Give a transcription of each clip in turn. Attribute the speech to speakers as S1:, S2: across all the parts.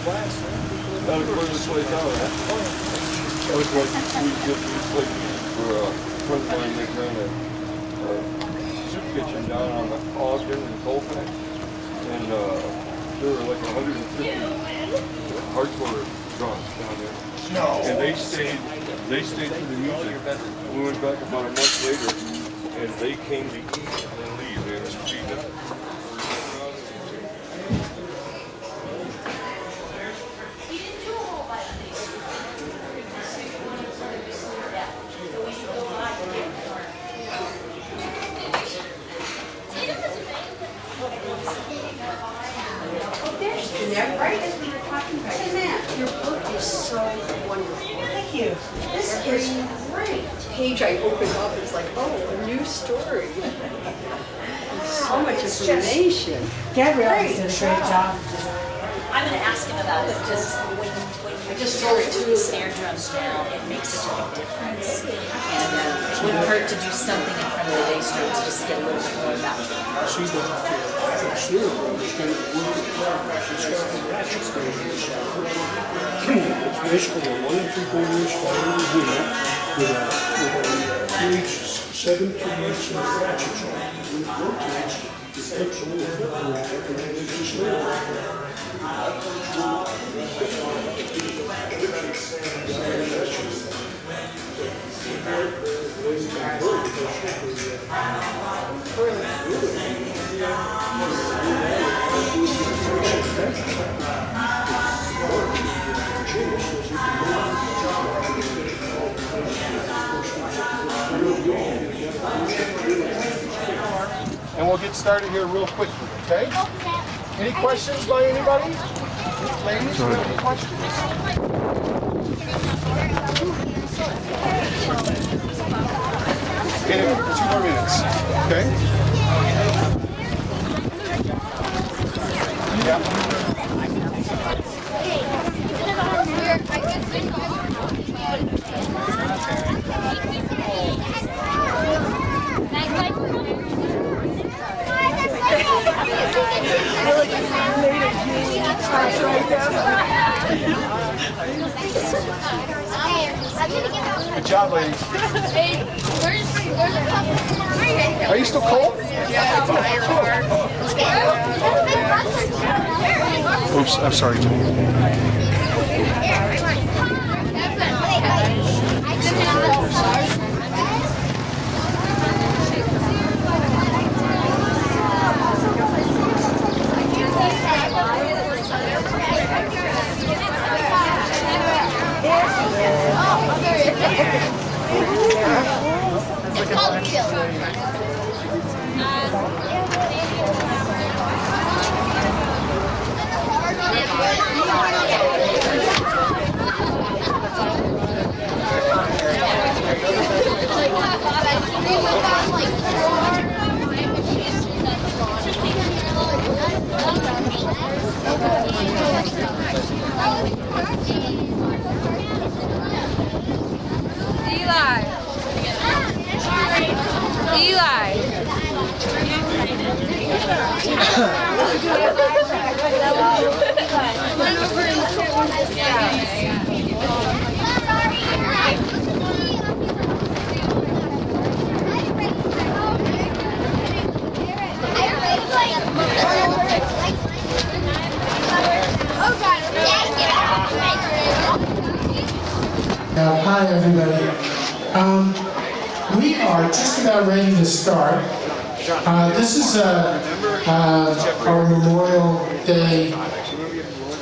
S1: That was where this place out at. That was what we just used like for a friend of mine that ran a soup kitchen down on the Ogden and Colfax. And there were like 150 hardcore drunks down there.
S2: No.
S1: And they stayed for the music. We went back about a month later and they came to eat and then leave. They was feeding us.
S3: Yeah, right as we were talking about it. Your book is so wonderful.
S2: Thank you.
S3: This is great. Page I open up, it's like, oh, a new story. So much information.
S2: Gabrielle did a great job.
S4: I'm going to ask him about it because when
S3: I
S4: you
S3: just
S4: start
S3: saw it
S4: doing
S3: too.
S4: snare drums now, it makes such a big difference. And it wouldn't hurt to do something in front of the bass drums just to get a little bit more about it.
S5: She doesn't feel snare drum is going to work in progress. It's got the ratchet going inside. It's basically a 1 3/4 spiral wheel with a each 7 keys and ratchets on it. When it rotates, it flips all the foot around and then it's a snare drum.
S6: And we'll get started here real quickly, okay? Any questions by anybody? Ladies, do you have any questions? Okay, 2 more minutes, okay? Good job, ladies. Are you still cold? Oops, I'm sorry,
S7: Hi everybody. We are just about ready to start. This is our Memorial Day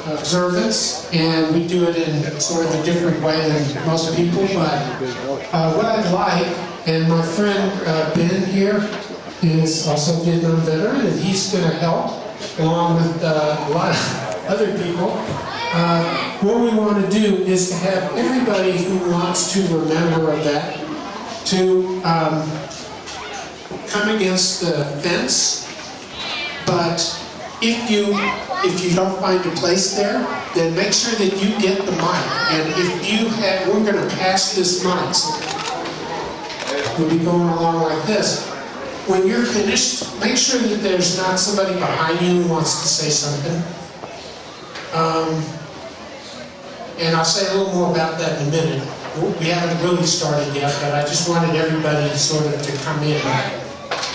S7: observance, and we do it in sort of a different way than most people, but what I'd like, and my friend Ben here is also a Vietnam veteran, and he's going to help along with a lot of other people. What we want to do is to have everybody who wants to remember that to come against the fence, but if you don't find a place there, then make sure that you get the mic. And if you have, we're going to pass this mic, so we'll be going along like this. When you're finished, make sure that there's not somebody behind you who wants to say something. and I'll say a little more about that in a minute. We haven't really started yet, but I just wanted everybody sort of to come in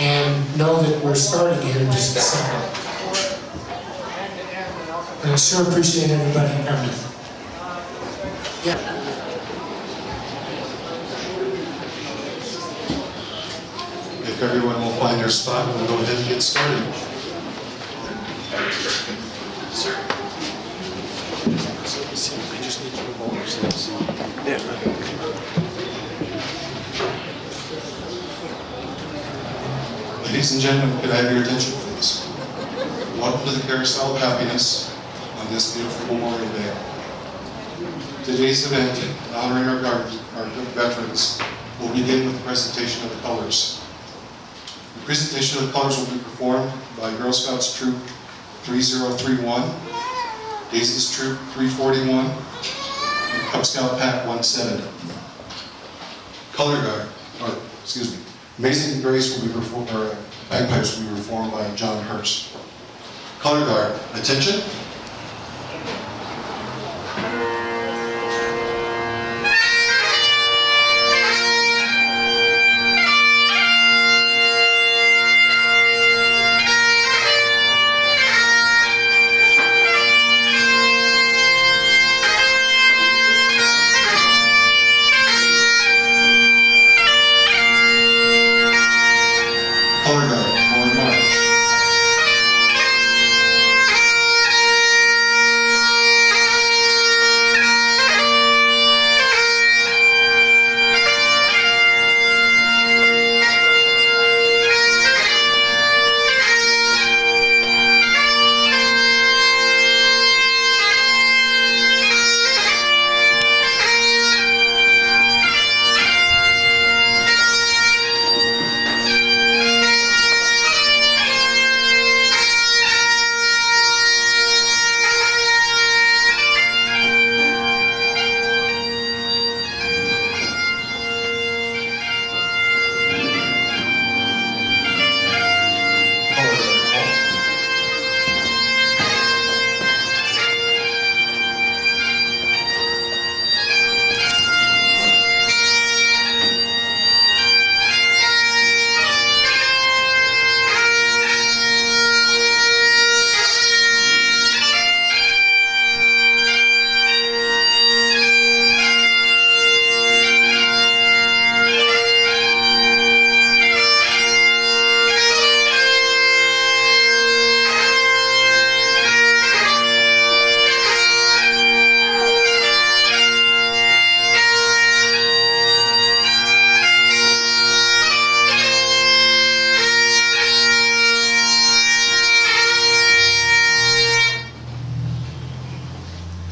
S7: and know that we're starting here in just a second. And I sure appreciate everybody coming. Yeah.
S8: If everyone will find their spot, we'll go ahead and get started. Ladies and gentlemen, could I have your attention, please? Welcome to the Carousel of Happiness on this beautiful Memorial Day. Today's event, honoring our veterans, will begin with the presentation of the colors. The presentation of the colors will be performed by Girl Scouts Troop 3031, Daisy's Troop 341, and Cub Scout Pack 170. Color guard, or excuse me, Amazing Grace will be performed, or bagpipes will be performed by John Hurst. Color guard, attention. Color guard, forward march.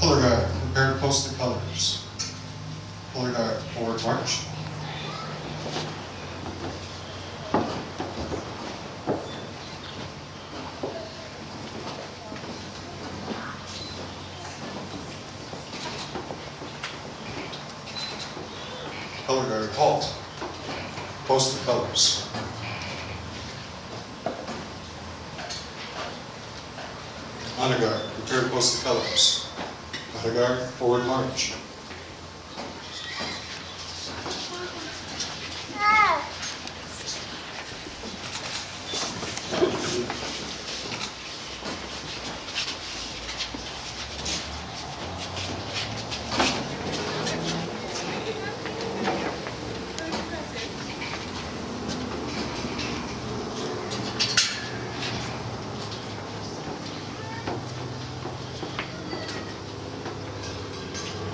S8: Color guard, prepare to post the colors. Color guard, forward march. Color guard, halt. Post the colors. Honor guard, prepare to post the colors. Honor guard, forward march.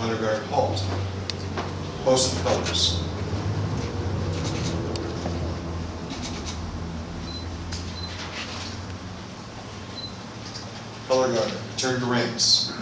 S8: Honor guard, halt. Post the colors. Color guard, return to ranks.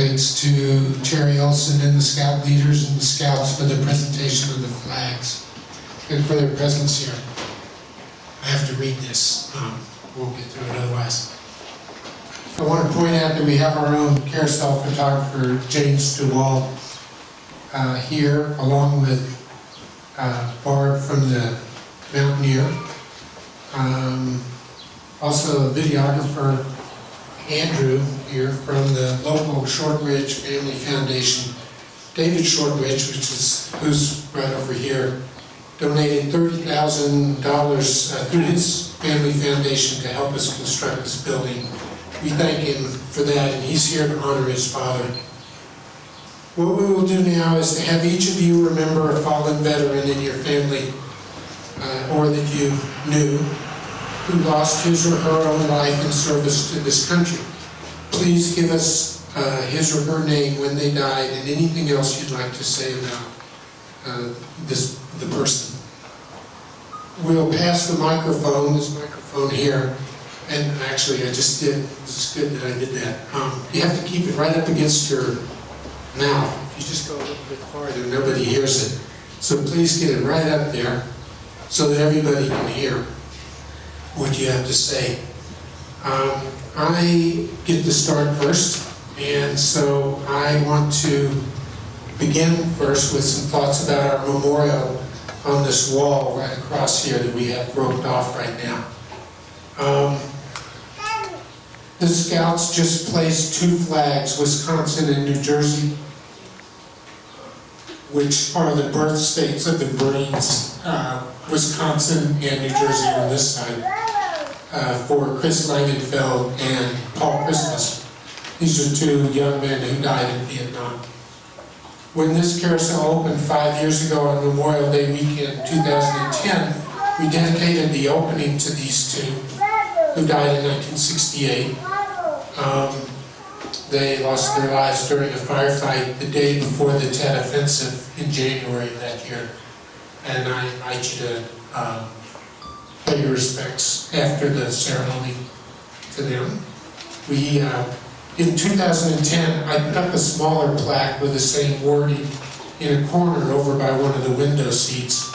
S7: thanks to Terry Olson and the Scout leaders and the Scouts for the presentation of the flags and for their presence here. I have to read this. Won't get through it otherwise. I want to point out that we have our own carousel photographer, James DeWald, here, along with Barb from the Mountaineer. Also a videographer, Andrew, here from the local Shortridge Family Foundation. David Shortridge, who's right over here, donated $30,000 through his family foundation to help us construct this building. We thank him for that, and he's here to honor his father. What we will do now is to have each of you remember a fallen veteran in your family or that you knew who lost his or her own life in service to this country. Please give us his or her name when they died and anything else you'd like to say about the person. We'll pass the microphone, this microphone here, and actually I just did, it's good that I did that. You have to keep it right up against your mouth. If you just go a little bit farther, nobody hears it. So please get it right up there so that everybody can hear what you have to say. I get to start first, and so I want to begin first with some thoughts about our memorial on this wall right across here that we have roped off right now. The Scouts just placed 2 flags, Wisconsin and New Jersey, which are the birth states of the Marines, Wisconsin and New Jersey on this side, for Chris Langenfeld and Paul Christmas. These are 2 young men who died in Vietnam. When this carousel opened 5 years ago on Memorial Day weekend 2010, we dedicated the opening to these 2 who died in 1968. They lost their lives during a firefight the day before the Tet Offensive in January of that year. And I invite you to pay your respects after the ceremony to them. We, in 2010, I put up a smaller plaque with the same wording in a corner over by one of the window seats.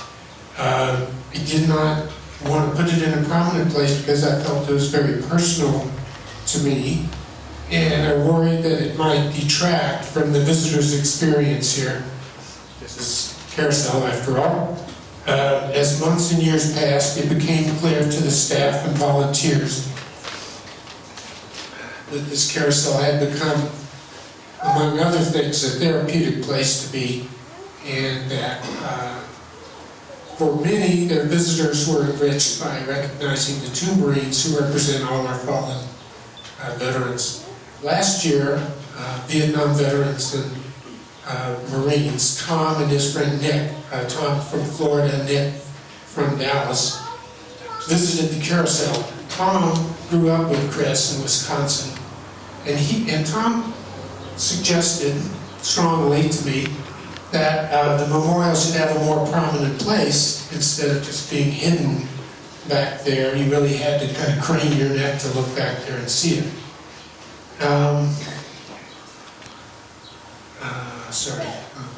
S7: I did not want to put it in a prominent place because I felt it was very personal to me, and I worried that it might detract from the visitor's experience here. This is Carousel after all. As months and years passed, it became clear to the staff and volunteers that this carousel had become, among other things, a therapeutic place to be, and that for many, their visitors were enriched by recognizing the 2 Marines who represent all our fallen veterans. Last year, Vietnam veterans and Marines, Tom and his friend Nick, Tom from Florida, Nick from Dallas, visited the carousel. Tom grew up with Chris in Wisconsin, and Tom suggested strongly to me that the memorial should have a more prominent place instead of just being hidden back there. You really had to kind of crane your neck to look back there and see it. Sorry, I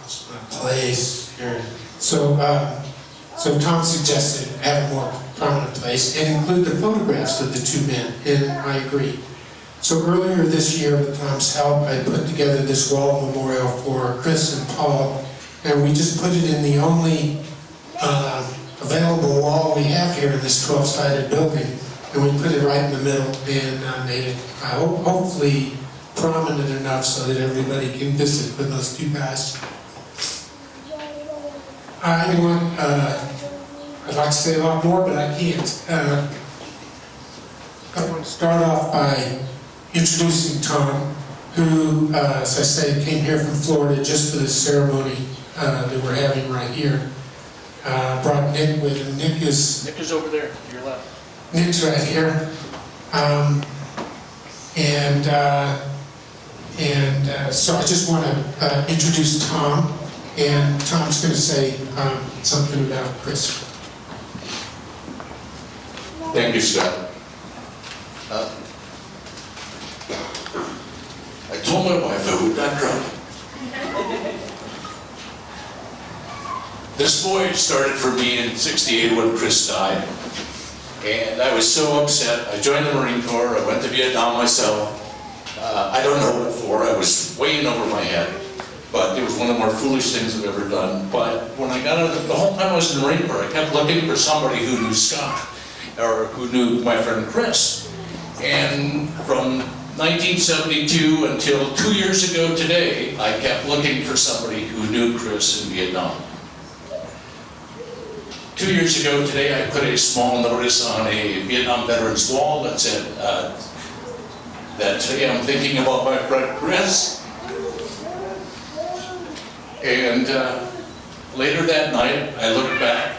S7: lost my place here. So Tom suggested have a more prominent place and include the photographs of the 2 men, and I agree. So earlier this year, with Tom's help, I put together this wall memorial for Chris and Paul, and we just put it in the only available wall we have here in this 12-sided building, and we put it right in the middle and made it hopefully prominent enough so that everybody can visit with those 2 guys. I'd like to say a lot more, but I can't. I want to start off by introducing Tom, who, as I say, came here from Florida just for this ceremony that we're having right here. Brought Nick with him. Nick is
S9: over there, to your left.
S7: Nick's right here. So I just want to introduce Tom, and Tom's going to say something about Chris.
S10: Thank you, Scott. I
S9: told my wife I would not drown. This voyage started for me in '68 when Chris died. And I was so upset. I joined the Marine Corps. I went to Vietnam myself. I don't know what for. I was way in over my head. But it was one of the more foolish things I've ever done. But when I got out of the whole time I was in the Marine Corps, I kept looking for somebody who knew Scott, or who knew my friend Chris. And from 1972 until 2 years ago today, I kept looking for somebody who knew Chris in Vietnam. 2 years ago today, I put a small notice on a Vietnam veterans wall that said that today I'm thinking about my friend Chris. And later that night, I looked back,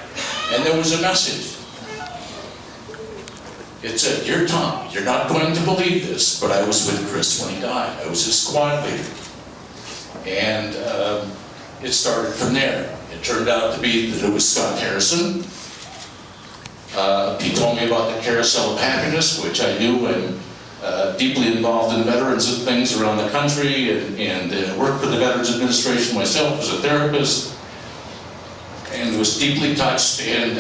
S9: and there was a message. It said, "Dear Tom, you're not going to believe this, but I was with Chris when he died. I was his squad leader." And it started from there. It turned out to be that it was Scott Harrison. He told me about the Carousel of Happiness, which I knew. I'm deeply involved in veterans and things around the country, and worked for the Veterans Administration myself as a therapist, and was deeply touched. And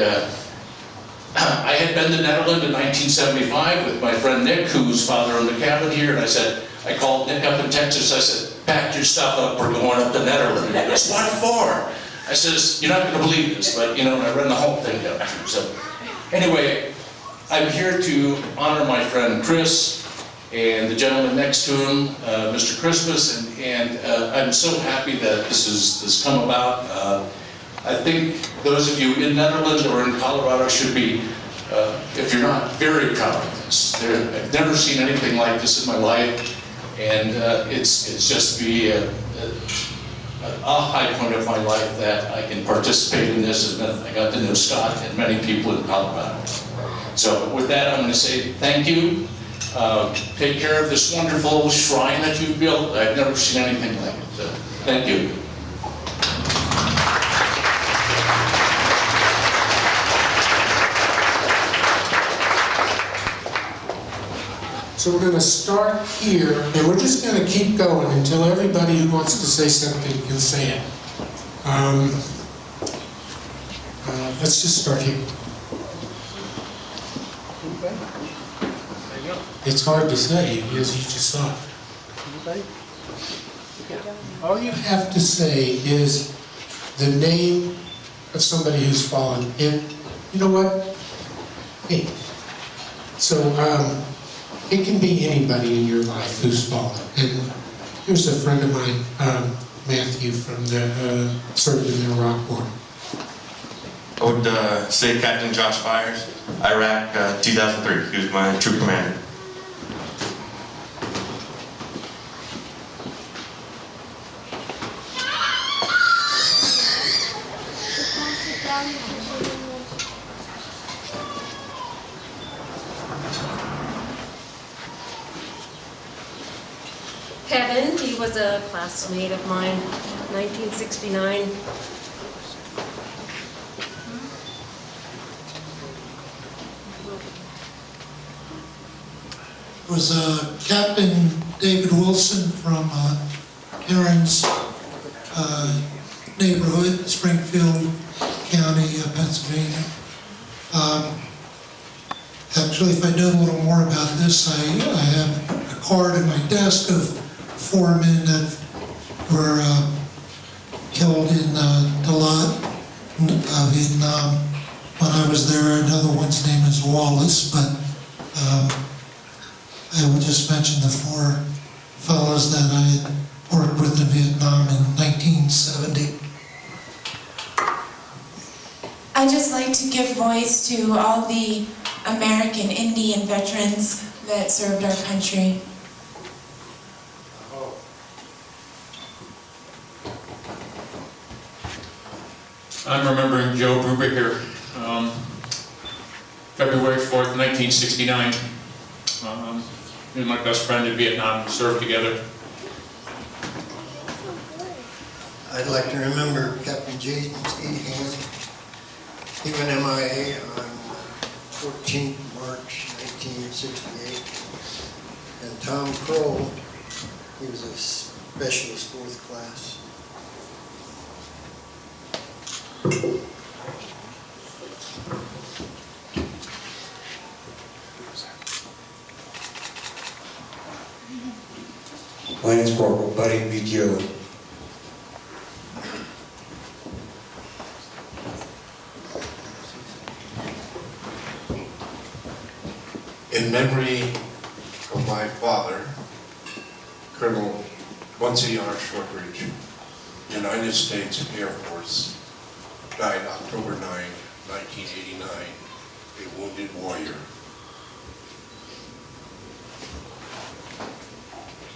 S9: I had been to Netherlands in 1975 with my friend Nick, whose father owned a cabin here, and I called Nick up in Texas. I said, "Pack your stuff up, we're going up to Netherlands." And he goes, "What for?" I says, "You're not going to believe this," but and I ran the whole thing down. So anyway, I'm here to honor my friend Chris and the gentleman next to him, Mr. Christmas, and I'm so happy that this has come about. I think those of you in Netherlands or in Colorado should be, if you're not, very proud of this. I've never seen anything like this in my life, and it's just be a high point of my life that I can participate in this, and that I got to know Scott and many people in Colorado. So with that, I'm going to say thank you. Take care of this wonderful shrine that you've built. I've never seen anything like it. So thank you.
S7: So we're going to start here, and we're just going to keep going until everybody who wants to say something can say it. Let's just start here. It's hard to say, as you just saw. All you have to say is the name of somebody who's fallen. And you know what? Hey. So, it can be anybody in your life who's fallen. And here's a friend of mine, Matthew, from the served in the Iraq War.
S10: I would say Captain Josh Byers, Iraq 2003. He was my troop commander.
S11: Kevin, he was a classmate of mine, 1969.
S12: It was Captain David Wilson from Karen's neighborhood, Springfield County, Pennsylvania. Actually, if I know a little more about this, I have a card in my desk of 4 men that were killed in Dalat, Vietnam. When I was there, another one's name is Wallace, but I would just mention the 4 fellows that I had worked with in Vietnam in 1970.
S13: I'd just like to give voice to all the American Indian veterans that served our country.
S14: I'm remembering Joe Brubaker, February 4th, 1969. He was my best friend in Vietnam. We served together.
S12: I'd like to remember Captain James Ehan. He went MIA on 14th March 1968. And Tom Kroll, he
S15: He was a specialist fourth class.
S16: Lance Corporal Buddy BGO.
S17: In memory of my father, Colonel Buncie R. Shortridge, United States Air Force, died October 9, 1989, a wounded warrior.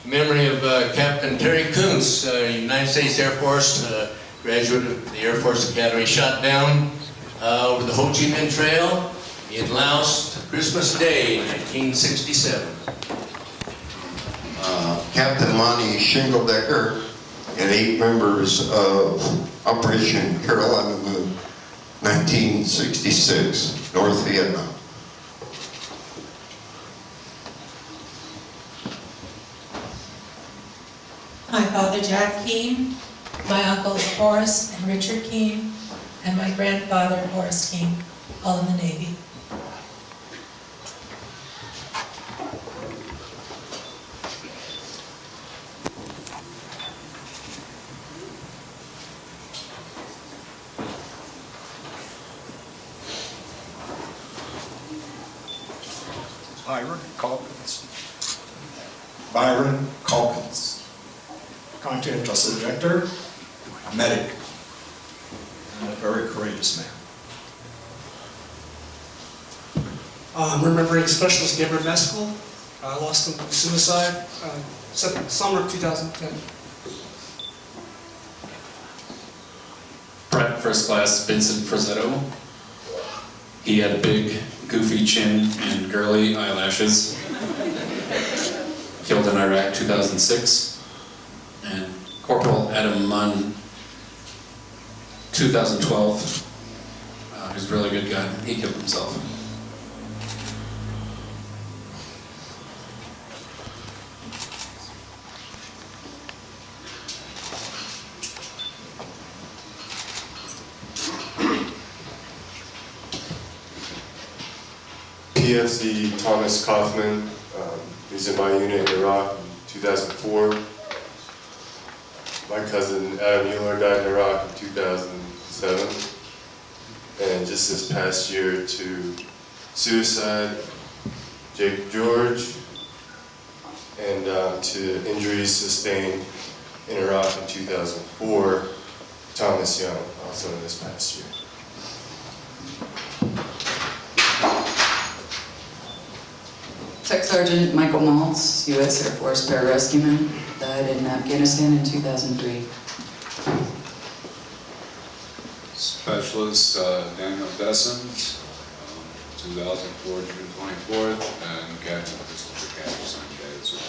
S18: Memory of Captain Terry Kuntz, United States Air Force, graduate of the Air Force Academy, shot down over the Ho Chi Minh Trail in Laos, Christmas Day, 1967.
S19: Captain Monty Shingledecker and 8 members of Operation Carousel, 1966, North Vietnam.
S20: My father, Jack Keene, my uncles Horace and Richard Keene, and my grandfather, Horace Keene, all in the Navy.
S21: Byron Calkins.
S22: Byron Calkins.
S21: Continental Director, a medic, and a very courageous man.
S23: Remembering Specialist Gabriel Mescal. I lost him to suicide, summer of 2010.
S24: Private First Class Vincent Frazzetto. He had a big, goofy chin and girly eyelashes. Killed in Iraq 2006. And Corporal Adam Munn, 2012. He's a really good guy. He killed himself.
S1: PFC Thomas Kaufman, he's in my unit in Iraq in 2004. My cousin Adam Mueller died in Iraq in 2007. And just this past year to suicide, Jake George, and to injuries sustained in Iraq in 2004, Thomas Young, also in this past year.
S25: Tech Sergeant Michael Maltz, U.S. Air Force pararescueman, died in Afghanistan in 2003.
S26: Specialist Daniel Dessens, 2004 June 24th, and Captain Christopher Cash, same day as well.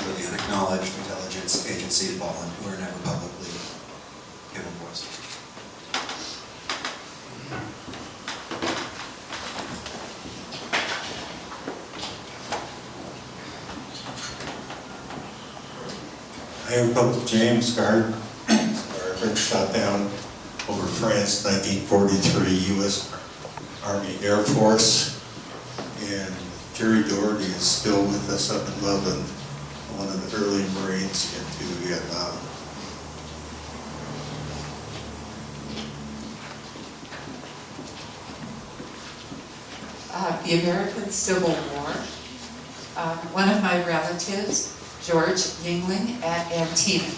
S27: The unacknowledged intelligence agency involvement who are never publicly given voice.
S22: I am Pope James Guard, shot down over France, 1943, U.S. Army Air Force, and Jerry Doherty is still with us up in Loveland, one of the early Marines into Vietnam.
S28: The American Civil War. One of my relatives, George Yingling at Antietam.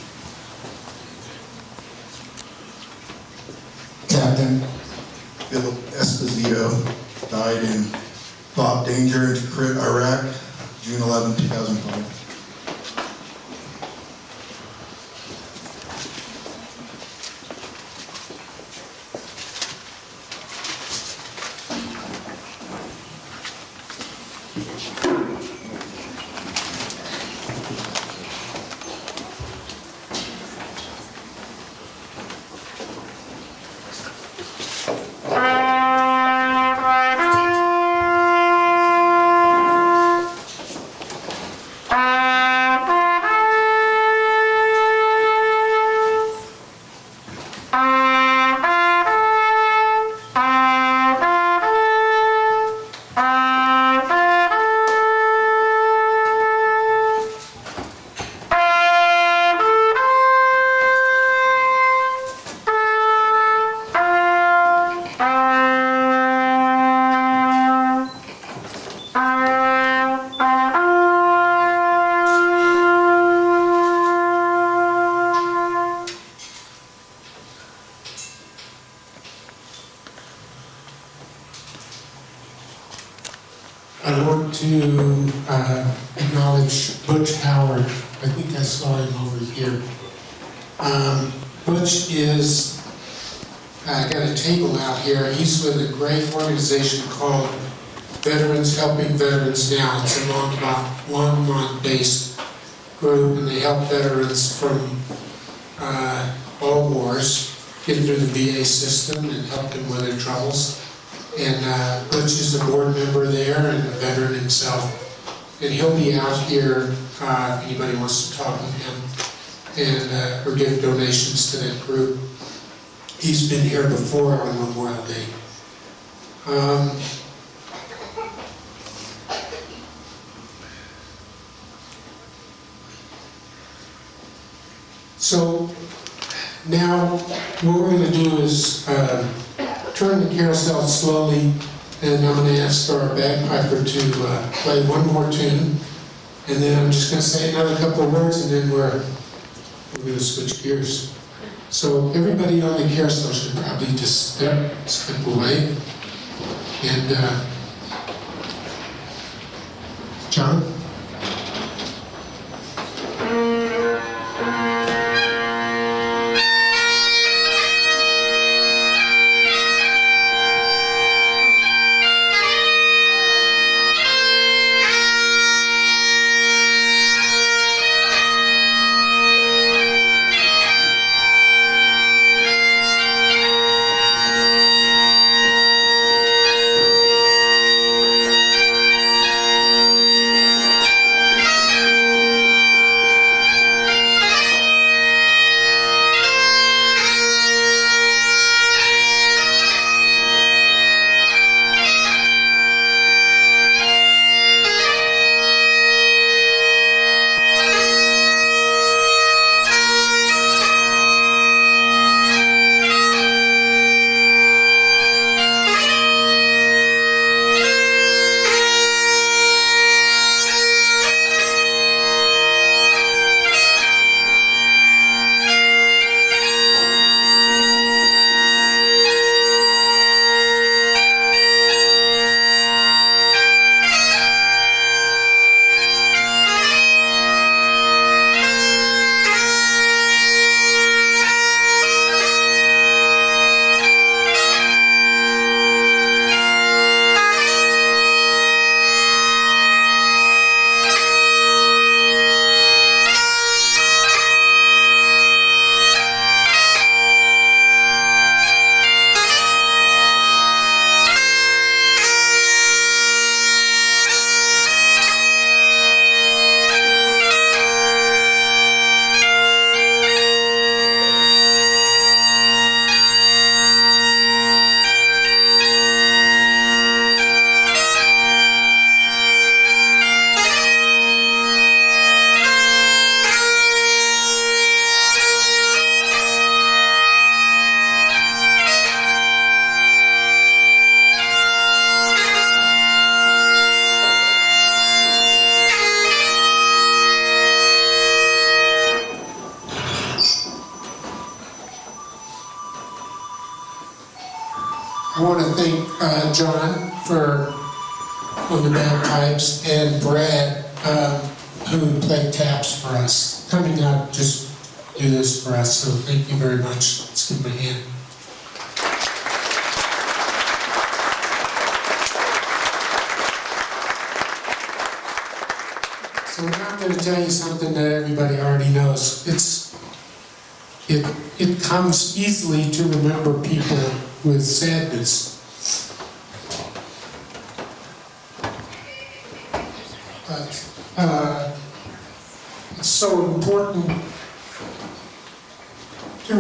S22: Captain Philip Esposito died in Bob Danger in Iraq, June 11, 2005.
S2: I want to acknowledge Butch Howard. I think I saw him over here. Butch is, got a table out here. He's with a great organization called Veterans Helping Veterans Now. It's a Longmont-based group, and they help veterans from all wars get through the VA system and help them with their troubles. And Butch is a board member there and a veteran himself. And he'll be out here if anybody wants to talk with him and or give donations to that group. He's been here before on Memorial Day. So now what we're going to do is turn the carousel slowly, and I'm going to ask our bagpiper to play one more tune, and then I'm just going to say another couple of words, and then we're going to switch gears. So everybody on the carousel should probably just step away. And John? I want to thank John on the bagpipes and Brad who played taps for us, coming out just do this for us. So thank you very much. Let's give them a hand. So now I'm going to tell you something that everybody already knows. It comes easily to remember people with sadness. But it's so important to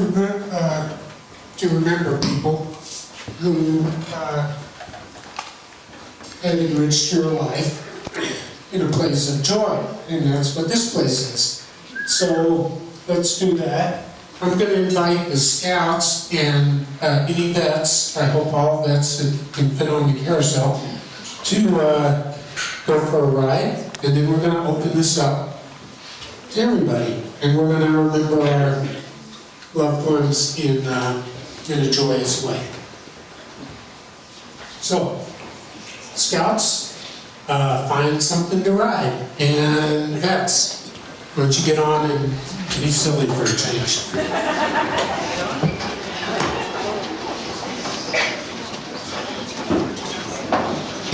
S2: remember people who had enriched your life in a place of joy, and that's what this place is. So let's do that. I'm going to invite the scouts and any vets, I hope all vets that can fit on the carousel, to go for a ride, and then we're going to open this up to everybody, and we're going to remember our loved ones in a joyous way. So, scouts, find something to ride. And vets, why don't you get on and be silly for a change?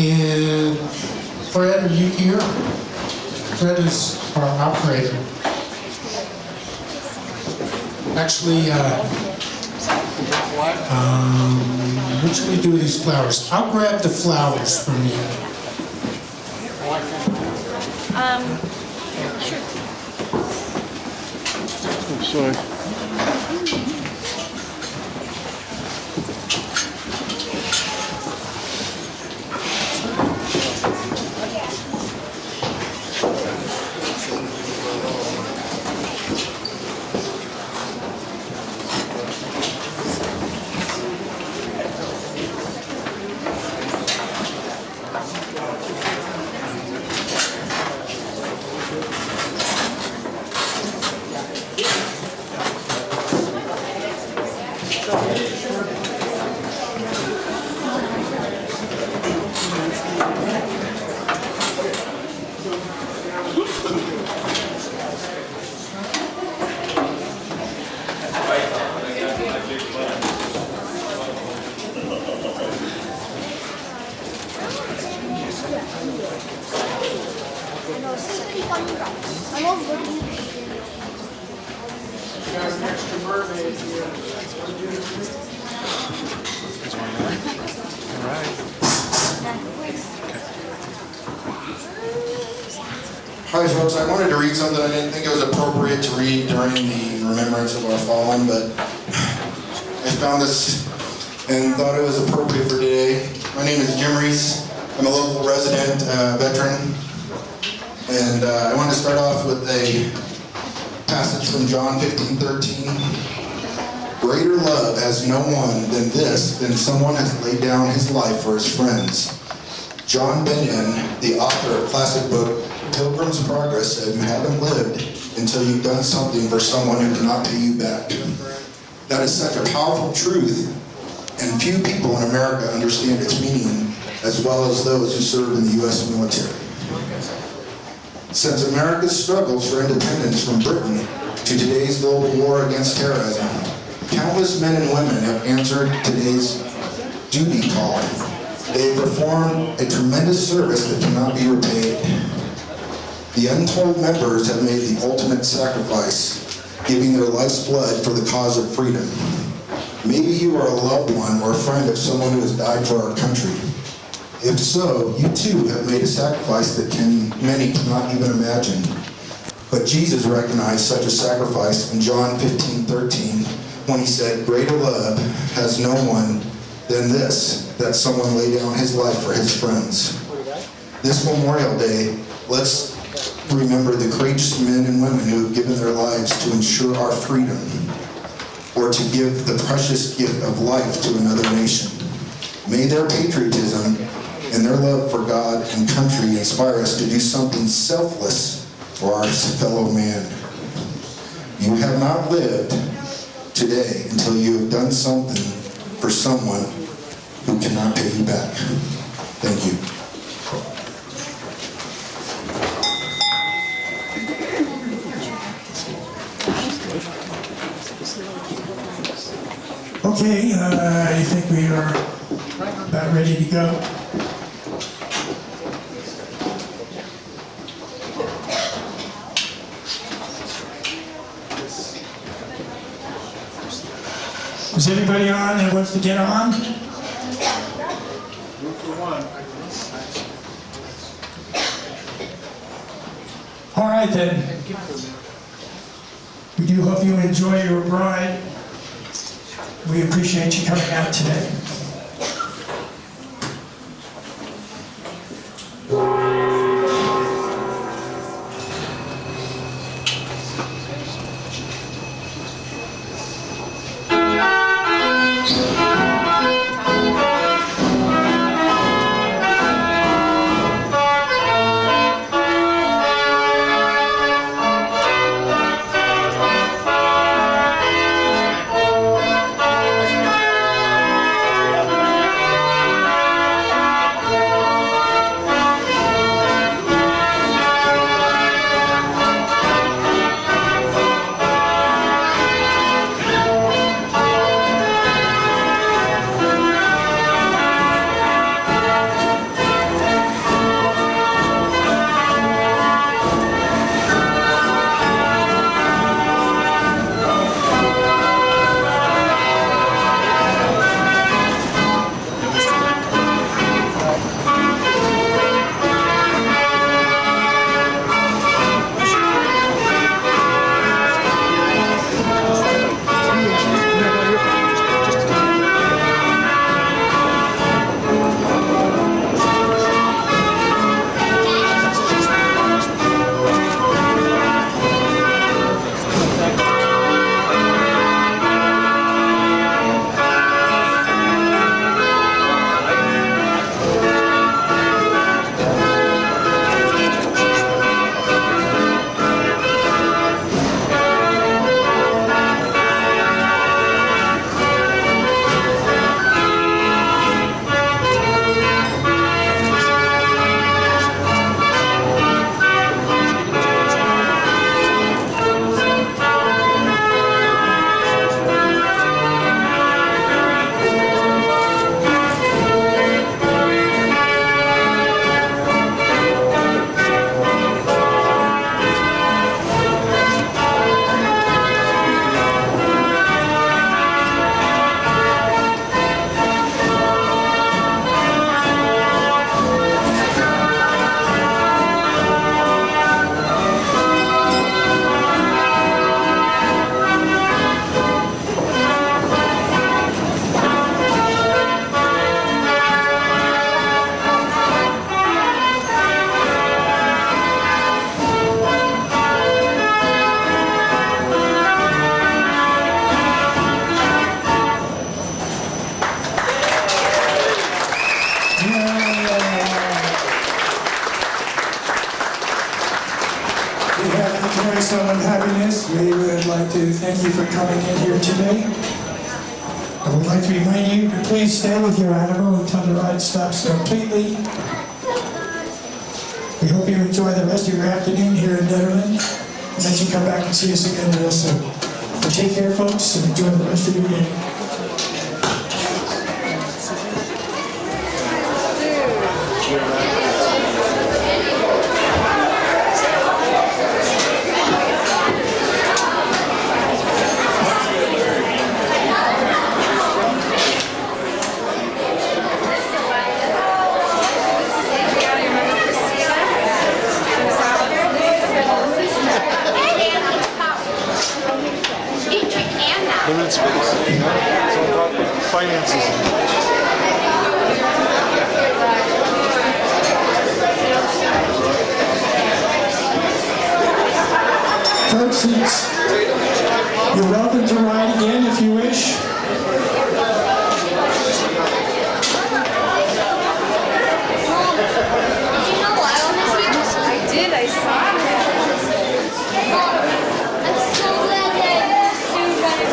S2: And Fred, are you here? Fred is our operator. Actually, what should we do with these flowers? I'll grab the flowers from you.
S11: Sure.
S1: I'm sorry.
S3: Hi folks, I wanted to read something I didn't think it was appropriate to read during the remembrance of our fallen, but I found this and thought it was appropriate for today. My name is Jim Reese. I'm a local resident veteran, and I wanted to start off with a passage from John 15:13. Greater love has no one than this, than someone has laid down his life for his friends. John Bunyan, the author of classic book Pilgrim's Progress, said, "You haven't lived until you've done something for someone who cannot pay you back." That is such a powerful truth, and few people in America understand its meaning, as well as those who serve in the U.S. military. Since America's struggles for independence from Britain to today's global war against terrorism, countless men and women have answered today's duty call. They have performed a tremendous service that cannot be repaid. The untold members have made the ultimate sacrifice, giving their life's blood for the cause of freedom. Maybe you are a loved one or a friend of someone who has died for our country. If so, you too have made a sacrifice that many cannot even imagine. But Jesus recognized such a sacrifice in John 15:13 when he said, "Greater love has no one than this, that someone lay down his life for his friends." This Memorial Day, let's remember the courageous men and women who have given their lives to ensure our freedom, or to give the precious gift of life to another nation. May their patriotism and their love for God and country inspire us to do something selfless for our fellow man. You have not lived today until you have done something for someone who cannot pay you back. Thank you.
S12: Okay, I think we are about ready to go. Is everybody on that wants to get on? All right then. We do hope you enjoy your ride. We appreciate you coming out today.
S4: boys, we would like to thank you for coming in here today. I would like to remind you to please stay with your animal until the ride stops completely. We hope you enjoy the rest of your afternoon here in Netherland, and that you come back and see us again real soon. So take care, folks, and enjoy the rest of your day.
S1: Limited space, you know? So I'm talking finances.
S4: Folks, you're welcome to ride again if you wish.
S11: I did, I saw
S5: I'm so glad that Sue got it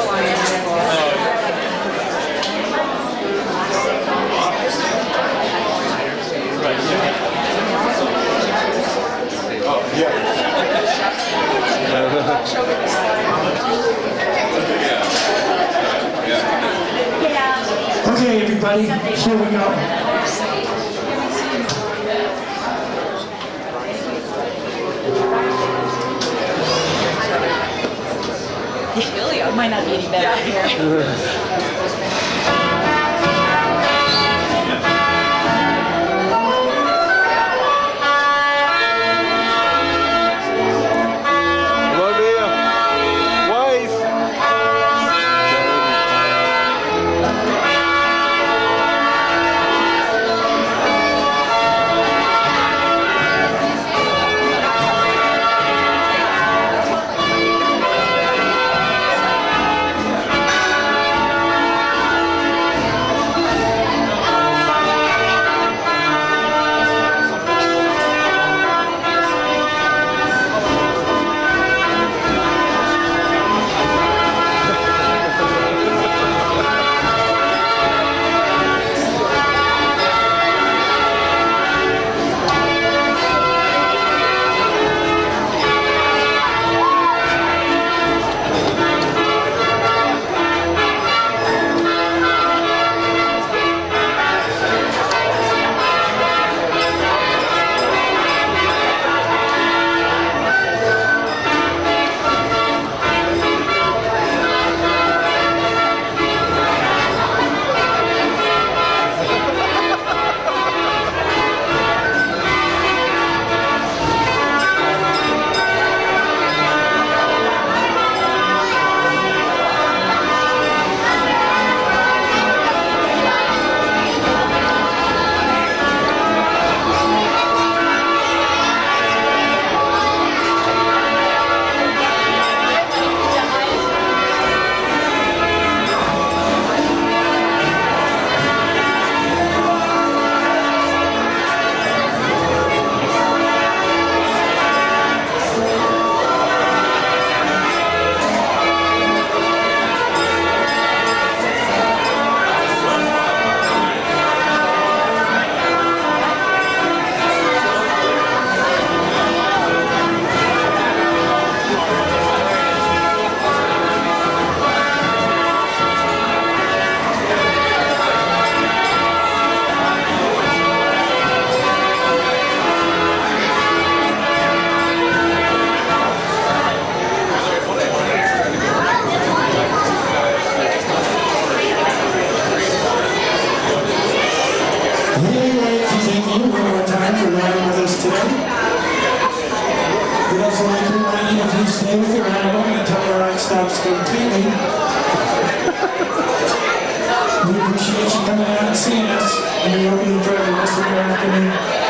S5: my
S4: Okay, everybody, here we go.
S11: Really, I might not be any better here.
S1: Love you. Wife.
S4: stops completely. We appreciate you coming out and seeing us, and we hope you enjoy the rest of your afternoon.